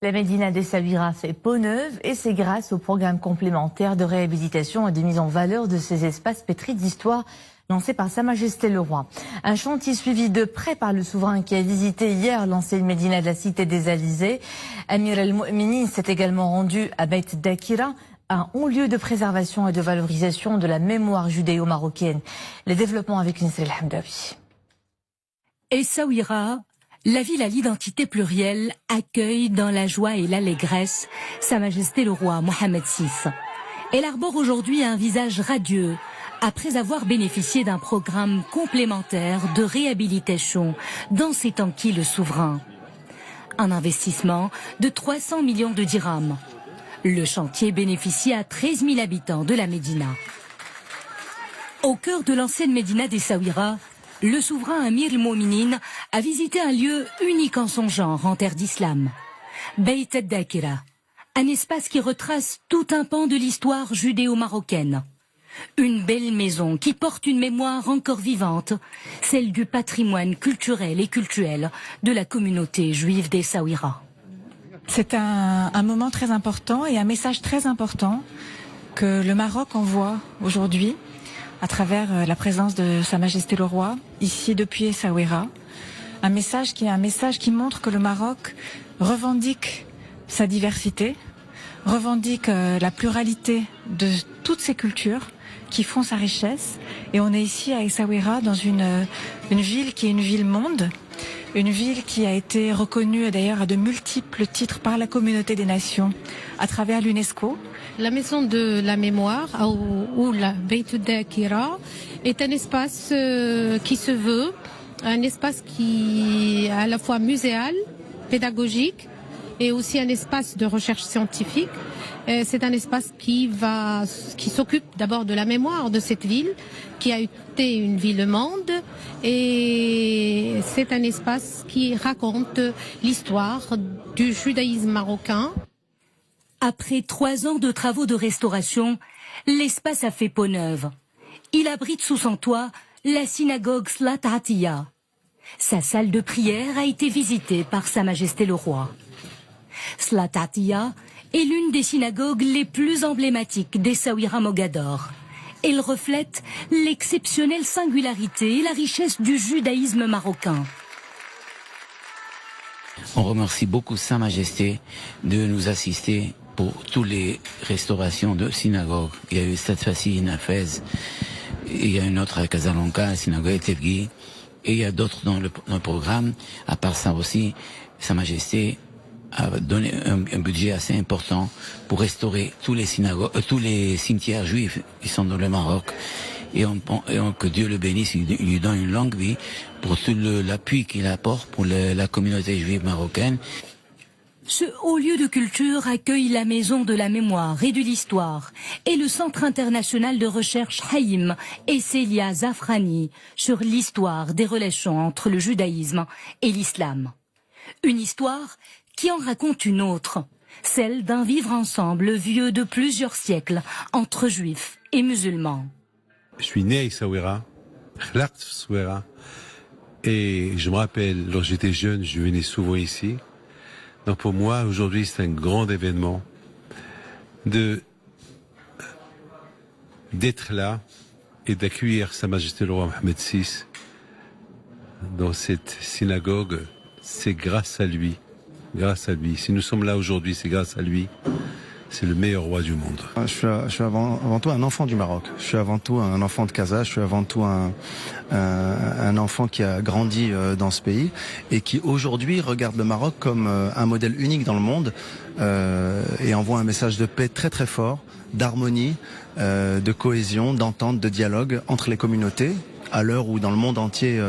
La Médina d'Essaouira fait peau neuve et c'est grâce au programme complémentaire de réhabilitation et de mise en valeur de ces espaces pétris d'histoire lancé par Sa Majesté le Roi. Un chantier suivi de près par le souverain qui a visité hier l'ancienne Médina de la Cité des Alizés. Amir El-Mouminin s'est également rendu à Beit Dakira, un haut lieu de préservation et de valorisation de la mémoire judéo-marocaine. Les développements avec Nisri El Hamdawi. Essaouira, la ville à l'identité plurielle, accueille dans la joie et l'allégresse Sa Majesté le Roi Mohammed VI. Elle arbore aujourd'hui un visage radieux après avoir bénéficié d'un programme complémentaire de réhabilitation dans ses tanquis le souverain. Un investissement de 300 millions de dirhams. Le chantier bénéficie à 13 000 habitants de la Médina. Au cœur de l'ancienne Médina d'Essaouira, le souverain Amir El-Mouminin a visité un lieu unique en son genre en terre d'islam. Beit Dakira, un espace qui retrace tout un pan de l'histoire judéo-marocaine. Une belle maison qui porte une mémoire encore vivante, celle du patrimoine culturel et cultuel de la communauté juive d'Essaouira. C'est un moment très important et un message très important que le Maroc envoie aujourd'hui à travers la présence de Sa Majesté le Roi, ici depuis Essaouira. Un message qui montre que le Maroc revendique sa diversité, revendique la pluralité de toutes ces cultures qui font sa richesse. Et on est ici à Essaouira dans une ville qui est une ville monde, une ville qui a été reconnue d'ailleurs à de multiples titres par la communauté des nations à travers l'UNESCO. La maison de la mémoire, ou la Beit Dakira, est un espace qui se veut, un espace qui est à la fois muséal, pédagogique, et aussi un espace de recherche scientifique. C'est un espace qui s'occupe d'abord de la mémoire de cette ville, qui a été une ville monde, et c'est un espace qui raconte l'histoire du judaïsme marocain. Après 3 ans de travaux de restauration, l'espace a fait peau neuve. Il abrite sous son toit la synagogue Slat Atiya. Sa salle de prière a été visitée par Sa Majesté le Roi. Slat Atiya est l'une des synagogues les plus emblématiques d'Essaouira Mogador. Elle reflète l'exceptionnelle singularité et la richesse du judaïsme marocain. On remercie beaucoup Sa Majesté de nous assister pour toutes les restaurations de synagogues. Il y a eu cette fois-ci une à Fès, il y a une autre à Casablanca, la synagogue de Tefgui, et il y a d'autres dans le programme. À part ça aussi, Sa Majesté a donné un budget assez important pour restaurer tous les synagogues, tous les cimetières juifs qui sont dans le Maroc. Et que Dieu le bénisse, il lui donne une longue vie pour tout l'appui qu'il apporte pour la communauté juive marocaine. Ce haut lieu de culture accueille la Maison de la Mémoire et de l'Histoire et le Centre international de recherche Haïm et Célia Zafrani sur l'histoire des relations entre le judaïsme et l'islam. Une histoire qui en raconte une autre, celle d'un vivre ensemble vieux de plusieurs siècles entre juifs et musulmans. Je suis né à Essaouira, et je me rappelle, lorsque j'étais jeune, je venais souvent ici. Donc pour moi, aujourd'hui, c'est un grand événement d'être là et d'accueillir Sa Majesté le Roi Mohammed VI dans cette synagogue. C'est grâce à lui. Grâce à lui. Si nous sommes là aujourd'hui, c'est grâce à lui. C'est le meilleur roi du monde. Je suis avant tout un enfant du Maroc. Je suis avant tout un enfant de Casa. Je suis avant tout un enfant qui a grandi dans ce pays et qui aujourd'hui regarde le Maroc comme un modèle unique dans le monde et envoie un message de paix très très fort, d'harmonie, de cohésion, d'entente, de dialogue entre les communautés. À l'heure où dans le monde entier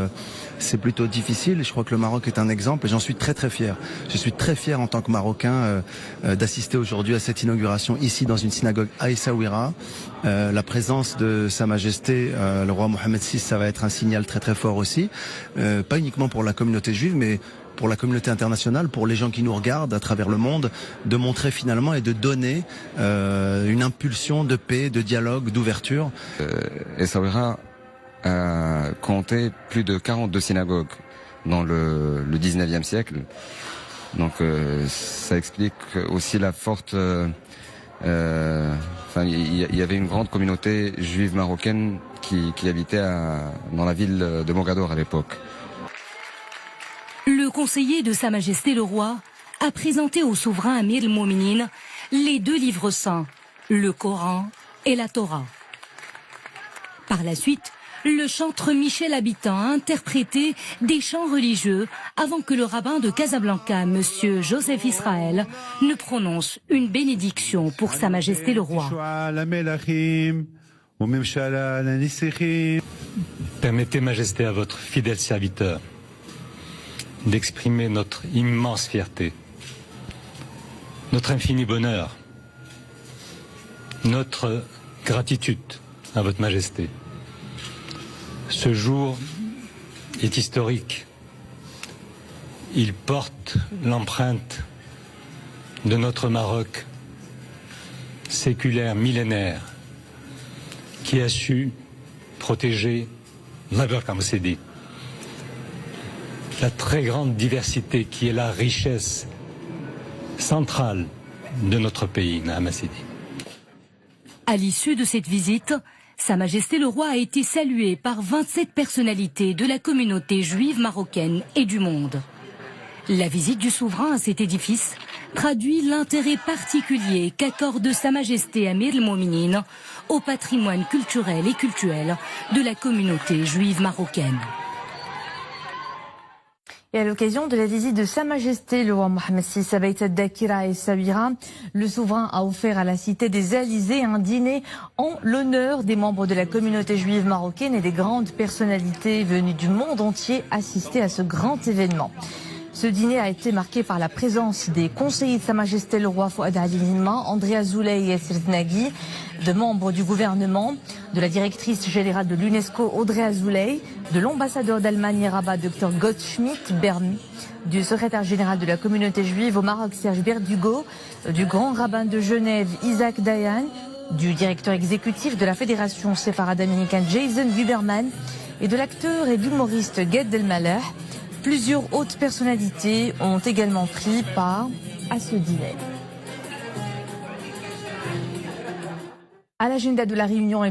c'est plutôt difficile, je crois que le Maroc est un exemple et j'en suis très très fier. Je suis très fier en tant que Marocain d'assister aujourd'hui à cette inauguration ici dans une synagogue à Essaouira. La présence de Sa Majesté le Roi Mohammed VI, ça va être un signal très très fort aussi, pas uniquement pour la communauté juive mais pour la communauté internationale, pour les gens qui nous regardent à travers le monde, de montrer finalement et de donner une impulsion de paix, de dialogue, d'ouverture. Essaouira comptait plus de 42 synagogues dans le 19e siècle. Donc ça explique aussi la forte... il y avait une grande communauté juive marocaine qui habitait dans la ville de Mogador à l'époque. Le conseiller de Sa Majesté le Roi a présenté au souverain Amir el-Mouminin les 2 livres saints, le Coran et la Torah. Par la suite, le chantre Michel Habitant a interprété des chants religieux avant que le rabbin de Casablanca, Monsieur Joseph Israël, ne prononce une bénédiction pour Sa Majesté le Roi. Permettez, Majesté, à votre fidèle serviteur d'exprimer notre immense fierté, notre infini bonheur, notre gratitude à votre Majesté. Ce jour est historique. Il porte l'empreinte de notre Maroc séculaire, millénaire, qui a su protéger la très grande diversité qui est la richesse centrale de notre pays, Nahamassidi. À l'issue de cette visite, Sa Majesté le Roi a été salué par 27 personnalités de la communauté juive marocaine et du monde. La visite du souverain à cet édifice traduit l'intérêt particulier qu'accorde Sa Majesté Amir el-Mouminin au patrimoine culturel et cultuel de la communauté juive marocaine. Et à l'occasion de la visite de Sa Majesté le roi Mohammed VI à Beit al-Dakira et Essaouira, le souverain a offert à la cité des Élysées un dîner en l'honneur des membres de la communauté juive marocaine et des grandes personnalités venues du monde entier assister à ce grand événement. Ce dîner a été marqué par la présence des conseillers de Sa Majesté le Roi Fouad Ali Limma, André Azoulay et Yassir Znaghi, de membres du gouvernement, de la directrice générale de l'UNESCO Audrey Azoulay, de l'ambassadeur d'Allemagne à Rabat Dr Gottschmidt Bern, du secrétaire général de la communauté juive au Maroc Serge Berdugo, du grand rabbin de Genève Isaac Dayan, du directeur exécutif de la fédération séfarade américaine Jason Guberman et de l'acteur et l'humoriste Gad Elmaleh. Plusieurs hautes personnalités ont également pris part à ce dîner. À l'agenda de la réunion